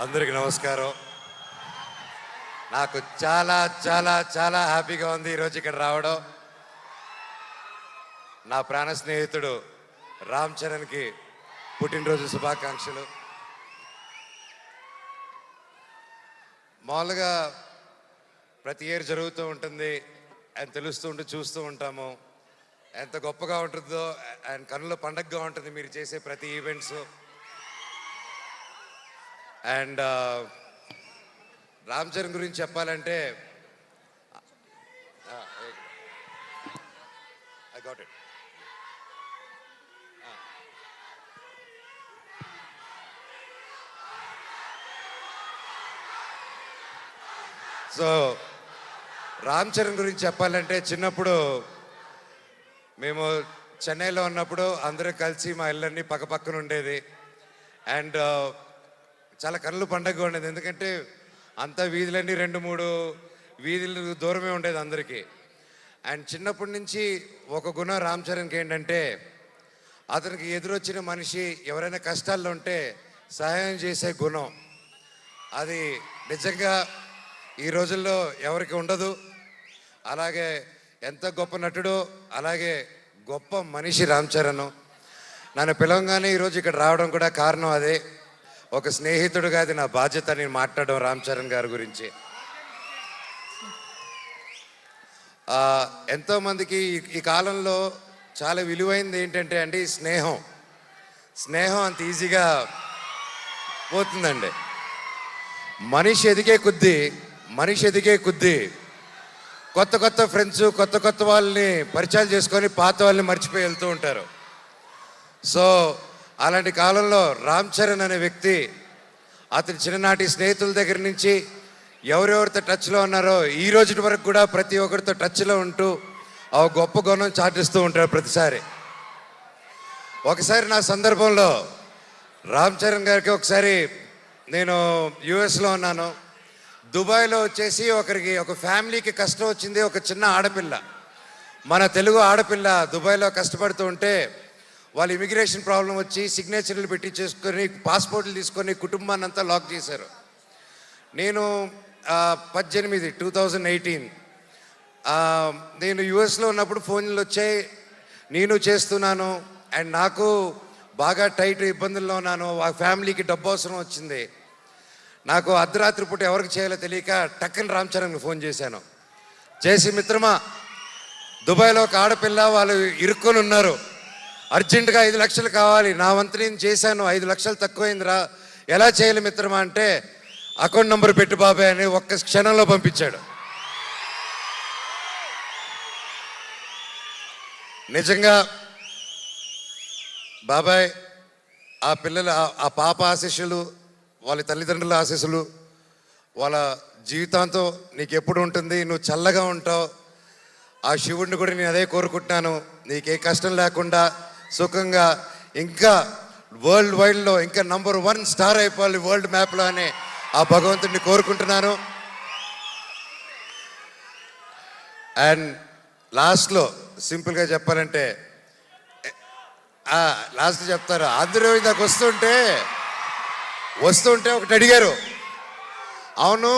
అందరికి నమస్కారం. నాకు చాలా చాలా చాలా హ్యాపీగా ఉంది ఈరోజు ఇక్కడ రావడం. నా ప్రాణ స్నేహితుడు రామ్ చరణ్కి పుట్టినరోజు శుభాకాంక్షలు. మామూలుగా ప్రతి ఇయర్ జరుగుతూ ఉంటుంది అని తెలుస్తూ ఉంటూ చూస్తూ ఉంటాము. ఎంత గొప్పగా ఉంటుందో అండ్ కన్నుల పండగగా ఉంటుంది మీరు చేసే ప్రతి ఈవెంట్స్. అండ్ రామ్ చరణ్ గురించి చెప్పాలంటే I got it. So Ram Charan గురించి చెప్పాలంటే చిన్నప్పుడు మేము చెన్నైలో ఉన్నప్పుడు అందరూ కలిసి మా ఇళ్ళన్నీ పక్కపక్కన ఉండేది. అండ్ చాలా కన్నుల పండగగా ఉండేది, ఎందుకంటే అంతా వీధులన్నీ 2-3 వీధులు దూరమే ఉండేది అందరికీ. అండ్ చిన్నప్పటి నుంచి ఒక గుణం రామ్ చరణ్కి ఏంటంటే అతనికి ఎదురొచ్చిన మనిషి ఎవరైనా కష్టాల్లో ఉంటే సహాయం చేసే గుణం. అది నిజంగా ఈ రోజుల్లో ఎవరికి ఉండదు. అలాగే ఎంత గొప్ప నటుడో అలాగే గొప్ప మనిషి రామ్ చరణ్. నన్ను పిలవగానే ఈరోజు ఇక్కడ రావడం కూడా కారణం అదే. ఒక స్నేహితుడుగా అది నా బాధ్యత నేను మాట్లాడడం రామ్ చరణ్ గారి గురించి. ఎంతోమందికి ఈ కాలంలో చాలా విలువైనది ఏంటంటే అండి స్నేహం. స్నేహం అంత ఈజీగా పోతుందండి. మనిషి ఎదిగే కొద్దీ కొత్త కొత్త ఫ్రెండ్స్ కొత్త కొత్త వాళ్ళని పరిచయాలు చేసుకొని పాత వాళ్ళని మర్చిపోయి వెళ్తూ ఉంటారు. సో అలాంటి కాలంలో రామ్ చరణ్ అనే వ్యక్తి అతని చిన్ననాటి స్నేహితుల దగ్గర నుంచి ఎవరెవరితో టచ్లో ఉన్నారో ఈ రోజు వరకు కూడా ప్రతి ఒక్కరితో టచ్లో ఉంటూ ఆ గొప్ప గుణం చాటిస్తూ ఉంటాడు ప్రతిసారి. ఒకసారి నా సందర్భంలో రామ్ చరణ్ గారికి ఒకసారి నేను యుఎస్లో ఉన్నాను. దుబాయ్లో వచ్చేసి ఒక ఫ్యామిలీకి కష్టం వచ్చింది. ఒక చిన్న ఆడపిల్ల, మన తెలుగు ఆడపిల్ల దుబాయ్లో కష్టపడుతూ ఉంటే వాళ్ళు ఇమిగ్రేషన్ ప్రాబ్లం వచ్చి సిగ్నేచర్లు పెట్టి చేసుకొని పాస్పోర్ట్లు తీసుకొని కుటుంబాన్ని అంతా లాక్ చేశారు. నేను 2018 నేను యుఎస్లో ఉన్నప్పుడు ఫోన్లు వచ్చాయి, నేను చేస్తున్నాను. అండ్ నాకు బాగా టైట్ ఇబ్బందుల్లో ఉన్నాను. ఆ ఫ్యామిలీకి డబ్బు అవసరం వచ్చింది. నాకు అర్ధరాత్రి పూట ఎవరికి చేయాలో తెలియక టక్కని రామ్ చరణ్కి ఫోన్ చేశాను. చేసి మిత్రమా, దుబాయ్లో ఒక ఆడపిల్ల వాళ్ళు ఇరుక్కొని ఉన్నారు, అర్జెంటుగా 5 లక్షలు కావాలి. నా వంతు నేను చేశాను, 5 లక్షలు తక్కువైందిరా, ఎలా చేయాలి మిత్రమా అంటే అకౌంట్ నెంబర్ పెట్టు బాబాయ్ అని ఒక్క క్షణంలో పంపించాడు. నిజంగా బాబాయ్ ఆ పిల్లల ఆ పాప ఆశీస్సులు, వాళ్ళ తల్లిదండ్రుల ఆశీస్సులు వాళ్ళ జీవితాంతం నీకు ఎప్పుడు ఉంటుంది, నువ్వు చల్లగా ఉంటావు. ఆ శివుడిని కూడా నేను అదే కోరుకుంటున్నాను, నీకే కష్టం లేకుండా సుఖంగా ఇంకా వరల్డ్ వైడ్లో ఇంకా నంబర్ 1 స్టార్ అయిపోవాలి వరల్డ్ మ్యాప్లో అని ఆ భగవంతుడిని కోరుకుంటున్నాను. అండ్ లాస్ట్లో సింపుల్గా చెప్పాలంటే లాస్ట్ చెప్తారు, అందరూ ఇందాక వస్తుంటే ఒకటి అడిగారు, అవును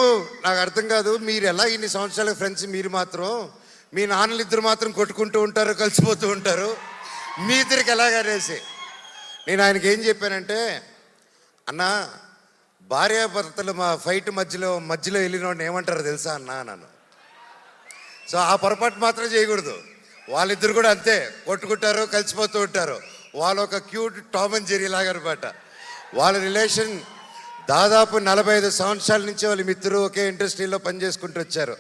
నాకు అర్థం కాదు, మీరు ఎలా ఇన్ని సంవత్సరాల ఫ్రెండ్స్, మీరు మాత్రం మీ నాన్నలు ఇద్దరు మాత్రం కొట్టుకుంటూ ఉంటారు, కలిసిపోతూ ఉంటారు, మీ ఇద్దరికి ఎలాగనేసి నేను ఆయనకి ఏం చెప్పానంటే, అన్న భార్యాభర్తలు మా ఫైట్ మధ్యలో వెళ్ళినోడిని ఏమంటారు తెలుసా అన్నా నన్ను. సో ఆ పొరపాటు మాత్రం చేయకూడదు. వాళ్ళిద్దరు కూడా అంతే కొట్టుకుంటారు, కలిసిపోతూ ఉంటారు. వాళ్ళు ఒక క్యూట్ టామ్ అండ్ జెర్రీ లాగా అనమాట. వాళ్ళ రిలేషన్ దాదాపు 45 సంవత్సరాల నుంచి వాళ్ళ మిత్రులు ఒకే ఇండస్ట్రీలో పనిచేసుకుంటూ వచ్చారు.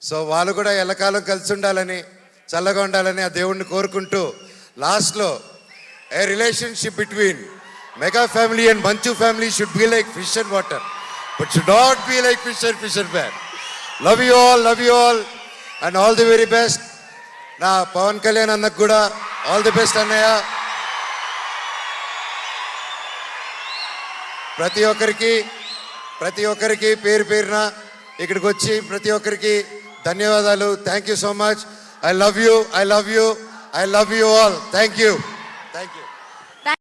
సో వాళ్ళు కూడా ఎల్లకాలం కలిసి ఉండాలని, చల్లగా ఉండాలని ఆ దేవుణ్ణి కోరుకుంటూ లాస్ట్లో a relationship between mega family and Manchu family should be like fish and water, but should not be like fish and man. Love you all and all the very best. నా పవన్ కళ్యాణ్ అన్నకు కూడా ఆల్ ది బెస్ట్ అన్నయ్య. ప్రతి ఒక్కరికి పేరున ఇక్కడికి వచ్చి ప్రతి ఒక్కరికి ధన్యవాదాలు. Thank you so much. I love you all. Thank you.